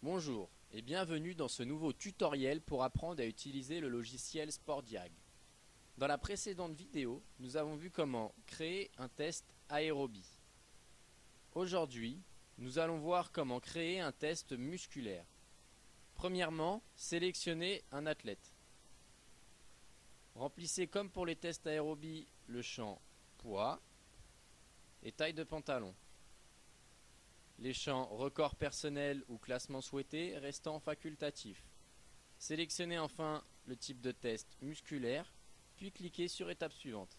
Bonjour et bienvenue dans ce nouveau tutoriel pour apprendre à utiliser le logiciel SportDiag. Dans la précédente vidéo, nous avons vu comment créer un test aérobie. Aujourd'hui, nous allons voir comment créer un test musculaire. Premièrement, sélectionnez un athlète. Remplissez comme pour les tests aérobie le champ poids et taille de pantalon. Les champs record personnel ou classement souhaité restant facultatifs. Sélectionnez enfin le type de test musculaire, puis cliquez sur étape suivante.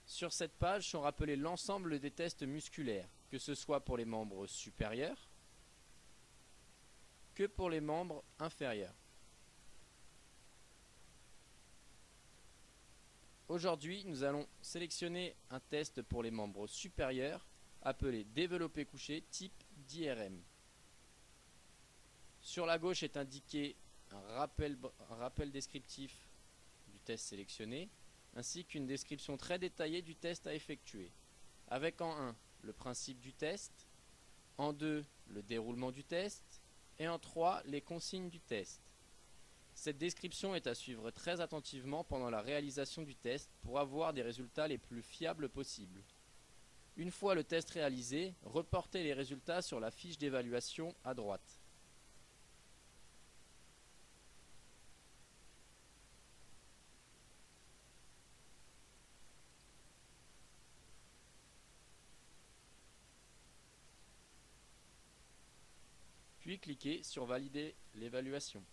Sur cette page sont rappelés l'ensemble des tests musculaires, que ce soit pour les membres supérieurs que pour les membres inférieurs. Aujourd'hui, nous allons sélectionner un test pour les membres supérieurs appelé développé couché type d'IRM. Sur la gauche est indiqué un rappel descriptif du test sélectionné, ainsi qu'une description très détaillée du test à effectuer, avec en 1 le principe du test, en 2 le déroulement du test, et en 3 les consignes du test. Cette description est à suivre très attentivement pendant la réalisation du test pour avoir des résultats les plus fiables possibles. Une fois le test réalisé, reportez les résultats sur la fiche d'évaluation à droite. Puis cliquez sur Valider l'évaluation.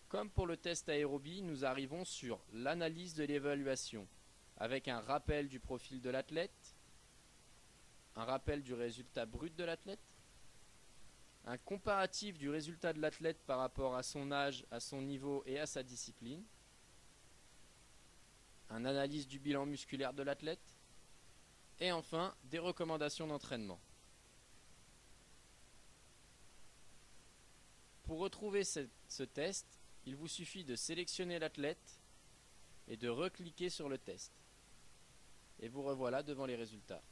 Comme pour le test aérobie, nous arrivons sur l'analyse de l'évaluation, avec un rappel du profil de l'athlète, un rappel du résultat brut de l'athlète, un comparatif du résultat de l'athlète par rapport à son âge, à son niveau et à sa discipline, une analyse du bilan musculaire de l'athlète, et enfin des recommandations d'entraînement. Pour retrouver ce test, il vous suffit de sélectionner l'athlète et de recliquer sur le test. Et vous revoilà devant les résultats.